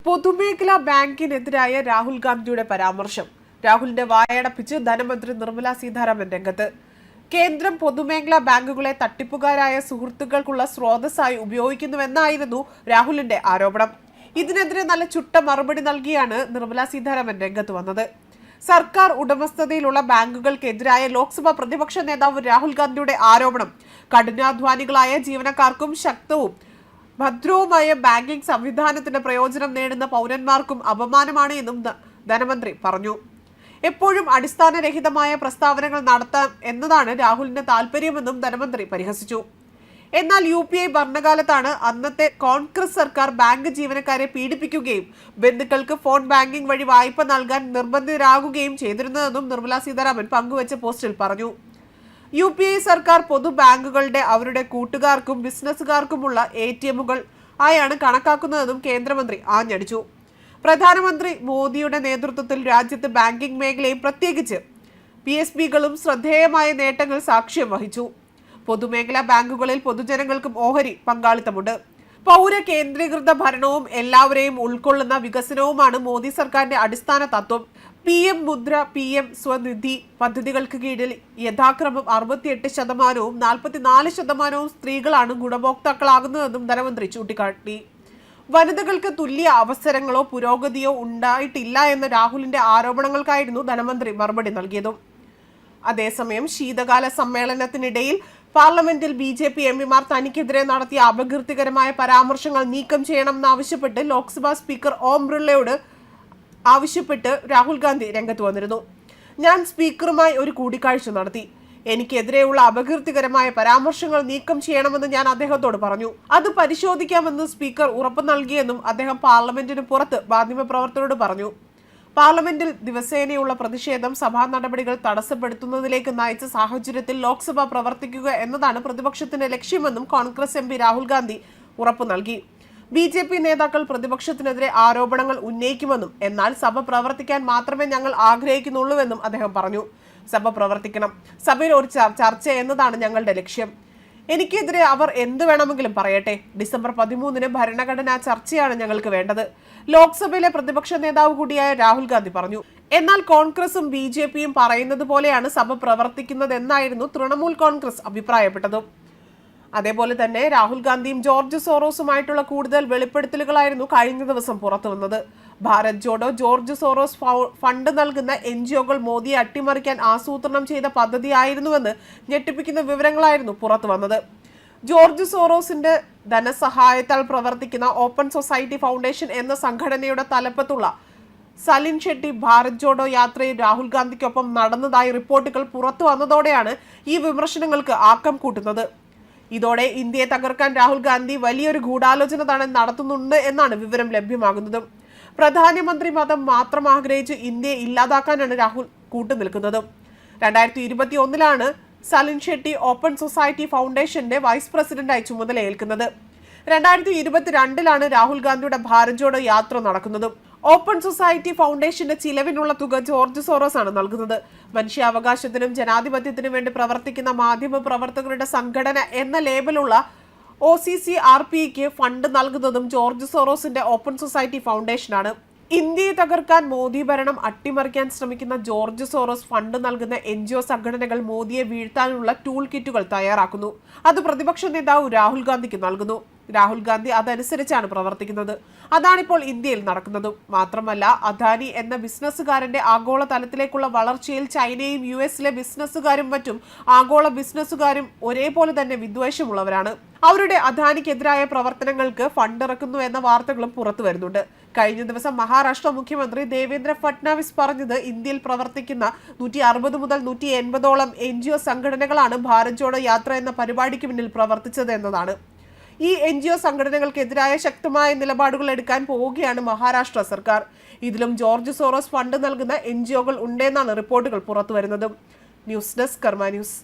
പൊതുമേഖലാ ബാങ്കിനെതിരായ രാഹുൽ ഗാന്ധിയുടെ പരാമർശം. രാഹുലിന്റെ വായടപ്പിച്ച് ധനമന്ത്രി നിർമ്മല സീതാരാമൻ രംഗത്ത്. കേന്ദ്രം പൊതുമേഖലാ ബാങ്കുകളെ തട്ടിപ്പുകാരായ സുഹൃത്തുക്കൾക്കുള്ള സ്രോതസ്സായി ഉപയോഗിക്കുന്നുവെന്നായിരുന്നു രാഹുലിന്റെ ആരോപണം. ഇതിനെതിരെ നല്ല ചുട്ട മറുപടി നൽകിയാണ് നിർമ്മല സീതാരാമൻ രംഗത്ത് വന്നത്. സർക്കാർ ഉടമസ്ഥതയിലുള്ള ബാങ്കുകൾക്കെതിരായ ലോക്സഭാ പ്രതിപക്ഷ നേതാവ് രാഹുൽ ഗാന്ധിയുടെ ആരോപണം കഠിനാധ്വാനികളായ ജീവനക്കാർക്കും ശക്തവും ഭദ്രവുമായ ബാങ്കിംഗ് സംവിധാനത്തിന്റെ പ്രയോജനം നേടുന്ന പൗരന്മാർക്കും അപമാനമാണ് എന്നും ധനമന്ത്രി പറഞ്ഞു. എപ്പോഴും അടിസ്ഥാനരഹിതമായ പ്രസ്താവനകൾ നടത്താം എന്നതാണ് രാഹുലിന്റെ താല്പര്യമെന്നും ധനമന്ത്രി പരിഹസിച്ചു. എന്നാൽ UPA ഭരണകാലത്താണ് അന്നത്തെ കോൺഗ്രസ് സർക്കാർ ബാങ്ക് ജീവനക്കാരെ പീഡിപ്പിക്കുകയും ബന്ധുക്കൾക്ക് ഫോൺ ബാങ്കിംഗ് വഴി വായ്പ നൽകാൻ നിർബന്ധിതരാകുകയും ചെയ്തിരുന്നതെന്നും നിർമ്മല സീതാരാമൻ പങ്കുവച്ച പോസ്റ്റിൽ പറഞ്ഞു. UPA സർക്കാർ പൊതു ബാങ്കുകളുടെ അവരുടെ കൂട്ടുകാർക്കും ബിസിനസ്സുകാർക്കുമുള്ള ATMകൾ ആയാണ് കണക്കാക്കുന്നതെന്നും കേന്ദ്രമന്ത്രി ആഞ്ഞടിച്ചു. പ്രധാനമന്ത്രി മോദിയുടെ നേതൃത്വത്തിൽ രാജ്യത്ത് ബാങ്കിംഗ് മേഖലയും പ്രത്യേകിച്ച് PSBകളും ശ്രദ്ധേയമായ നേട്ടങ്ങൾ സാക്ഷ്യം വഹിച്ചു. പൊതുമേഖലാ ബാങ്കുകളിൽ പൊതുജനങ്ങൾക്കും ഓഹരി പങ്കാളിത്തമുണ്ട്. പൗര കേന്ദ്രീകൃത ഭരണവും എല്ലാവരെയും ഉൾക്കൊള്ളുന്ന വികസനവുമാണ് മോദി സർക്കാരിന്റെ അടിസ്ഥാന തത്വം. PM മുദ്ര, PM സ്വനിധി പദ്ധതികൾക്ക് കീഴിൽ യഥാക്രമം 68%, 44% സ്ത്രീകളാണ് ഗുണഭോക്താക്കളാകുന്നതെന്നും ധനമന്ത്രി ചൂണ്ടിക്കാട്ടി. വനിതകൾക്ക് തുല്യ അവസരങ്ങളോ പുരോഗതിയോ ഉണ്ടായിട്ടില്ല എന്ന രാഹുലിന്റെ ആരോപണങ്ങൾക്കായിരുന്നു ധനമന്ത്രി മറുപടി നൽകിയതും. അതേസമയം ശീതകാല സമ്മേളനത്തിനിടയിൽ പാർലമെന്റിൽ BJP MPമാർ തനിക്കെതിരെ നടത്തിയ അപകീർത്തികരമായ പരാമർശങ്ങൾ നീക്കം ചെയ്യണമെന്നാവശ്യപ്പെട്ട് ലോക്സഭാ സ്പീക്കർ ഓം ബിർളയോട് ആവശ്യപ്പെട്ട് രാഹുൽ ഗാന്ധി രംഗത്ത് വന്നിരുന്നു. ഞാൻ സ്പീക്കറുമായി ഒരു കൂടിക്കാഴ്ച നടത്തി. എനിക്കെതിരെയുള്ള അപകീർത്തികരമായ പരാമർശങ്ങൾ നീക്കം ചെയ്യണമെന്ന് ഞാൻ അദ്ദേഹത്തോട് പറഞ്ഞു. അത് പരിശോധിക്കാമെന്ന് സ്പീക്കർ ഉറപ്പ് നൽകിയെന്നും അദ്ദേഹം പാർലമെന്റിന് പുറത്ത് മാധ്യമപ്രവർത്തകരോട് പറഞ്ഞു. പാർലമെന്റിൽ ദിവസേനയുള്ള പ്രതിഷേധം സഭാ നടപടികൾ തടസ്സപ്പെടുത്തുന്നതിലേക്ക് നയിച്ച സാഹചര്യത്തിൽ ലോക്സഭ പ്രവർത്തിക്കുക എന്നതാണ് പ്രതിപക്ഷത്തിന്റെ ലക്ഷ്യമെന്നും കോൺഗ്രസ് MP രാഹുൽ ഗാന്ധി ഉറപ്പു നൽകി. BJP നേതാക്കൾ പ്രതിപക്ഷത്തിനെതിരെ ആരോപണങ്ങൾ ഉന്നയിക്കുമെന്നും എന്നാൽ സഭ പ്രവർത്തിക്കാൻ മാത്രമേ ഞങ്ങൾ ആഗ്രഹിക്കുന്നുള്ളൂവെന്നും അദ്ദേഹം പറഞ്ഞു. സഭ പ്രവർത്തിക്കണം, സഭയിൽ ഒരു ചർച്ച എന്നതാണ് ഞങ്ങളുടെ ലക്ഷ്യം. എനിക്കെതിരെ അവർ എന്ത് വേണമെങ്കിലും പറയട്ടെ. ഡിസംബർ 13-ന് ഭരണഘടനാ ചർച്ചയാണ് ഞങ്ങൾക്ക് വേണ്ടത്, ലോക്സഭയിലെ പ്രതിപക്ഷ നേതാവ് കൂടിയായ രാഹുൽ ഗാന്ധി പറഞ്ഞു. എന്നാൽ കോൺഗ്രസും BJPയും പറയുന്നത് പോലെയാണ് സഭ പ്രവർത്തിക്കുന്നതെന്നായിരുന്നു തൃണമൂൽ കോൺഗ്രസ് അഭിപ്രായപ്പെട്ടതും. അതേപോലെ തന്നെ രാഹുൽ ഗാന്ധിയും ജോർജ് സോറോസുമായിട്ടുള്ള കൂടുതൽ വെളിപ്പെടുത്തലുകളായിരുന്നു കഴിഞ്ഞ ദിവസം പുറത്തു വന്നത്. Bharat Jodo George Soros fund നൽകുന്ന NGOകൾ മോദിയെ അട്ടിമറിക്കാൻ ആസൂത്രണം ചെയ്ത പദ്ധതിയായിരുന്നുവെന്ന് ഞെട്ടിപ്പിക്കുന്ന വിവരങ്ങളായിരുന്നു പുറത്തു വന്നത്. ജോർജ് സോറോസിന്റെ ധനസഹായത്താൽ പ്രവർത്തിക്കുന്ന ഓപ്പൺ സൊസൈറ്റി ഫൗണ്ടേഷൻ എന്ന സംഘടനയുടെ തലപ്പത്തുള്ള സലിൻ ഷെട്ടി ഭാരത് ജോഡോ യാത്രയിൽ രാഹുൽ ഗാന്ധിക്കൊപ്പം നടന്നതായി റിപ്പോർട്ടുകൾ പുറത്തു വന്നതോടെയാണ് ഈ വിമർശനങ്ങൾക്ക് ആക്കം കൂട്ടുന്നത്. ഇതോടെ ഇന്ത്യയെ തകർക്കാൻ രാഹുൽ ഗാന്ധി വലിയൊരു ഗൂഢാലോചന നടത്തുന്നുണ്ട് എന്നാണ് വിവരം ലഭ്യമാകുന്നത്. പ്രധാനമന്ത്രി പദം മാത്രം ആഗ്രഹിച്ച് ഇന്ത്യയെ ഇല്ലാതാക്കാനാണ് രാഹുൽ കൂട്ടുനിൽക്കുന്നത്. 2021-ലാണ് സലിൻ ഷെട്ടി ഓപ്പൺ സൊസൈറ്റി ഫൗണ്ടേഷന്റെ വൈസ് പ്രസിഡന്റായി ചുമതലയേൽക്കുന്നത്. 2022-ലാണ് രാഹുൽ ഗാന്ധിയുടെ ഭാരത് ജോഡോ യാത്ര നടക്കുന്നത്. ഓപ്പൺ സൊസൈറ്റി ഫൗണ്ടേഷന്റെ ചിലവിനുള്ള തുക ജോർജ് സോറോസ് ആണ് നൽകുന്നത്. മനുഷ്യാവകാശത്തിനും ജനാധിപത്യത്തിനും വേണ്ടി പ്രവർത്തിക്കുന്ന മാധ്യമ പ്രവർത്തകരുടെ സംഘടന എന്ന ലേബലുള്ള OCCRPക്ക് ഫണ്ട് നൽകുന്നതും ജോർജ് സോറോസിന്റെ ഓപ്പൺ സൊസൈറ്റി ഫൗണ്ടേഷനാണ്. ഇന്ത്യയെ തകർക്കാൻ മോദി ഭരണം അട്ടിമറിക്കാൻ ശ്രമിക്കുന്ന ജോർജ് സോറോസ് ഫണ്ട് നൽകുന്ന NGO സംഘടനകൾ മോദിയെ വീഴ്ത്താനുള്ള ടൂൾ കിറ്റുകൾ തയ്യാറാക്കുന്നു. അത് പ്രതിപക്ഷ നേതാവ് രാഹുൽ ഗാന്ധിക്ക് നൽകുന്നു. രാഹുൽ ഗാന്ധി അതനുസരിച്ചാണ് പ്രവർത്തിക്കുന്നത്. അതാണിപ്പോൾ ഇന്ത്യയിൽ നടക്കുന്നതും. മാത്രമല്ല, അദാനി എന്ന ബിസിനസ്സുകാരന്റെ ആഗോള തലത്തിലേക്കുള്ള വളർച്ചയിൽ ചൈനയും US-ലെ ബിസിനസ്സുകാരും മറ്റും ആഗോള ബിസിനസ്സുകാരും ഒരേപോലെ തന്നെ വിദ്വേഷമുള്ളവരാണ്. അവരുടെ അദാനിക്കെതിരായ പ്രവർത്തനങ്ങൾക്ക് ഫണ്ട് ഇറക്കുന്നു എന്ന വാർത്തകളും പുറത്തു വരുന്നുണ്ട്. കഴിഞ്ഞ ദിവസം മഹാരാഷ്ട്ര മുഖ്യമന്ത്രി ദേവേന്ദ്ര ഫട്നാവിസ് പറഞ്ഞത് ഇന്ത്യയിൽ പ്രവർത്തിക്കുന്ന 160 മുതൽ 180ഓളം NGO സംഘടനകളാണ് ഭാരത് ജോഡോ യാത്ര എന്ന പരിപാടിക്ക് പിന്നിൽ പ്രവർത്തിച്ചത് എന്നതാണ്. ഈ NGO സംഘടനകൾക്കെതിരായ ശക്തമായ നിലപാടുകൾ എടുക്കാൻ പോവുകയാണ് മഹാരാഷ്ട്ര സർക്കാർ. ഇതിലും ജോർജ് സോറോസ് ഫണ്ട് നൽകുന്ന NGOകൾ ഉണ്ടെന്നാണ് റിപ്പോർട്ടുകൾ പുറത്തുവരുന്നത്. ന്യൂസ് ഡെസ്ക് കർമ്മ ന്യൂസ്.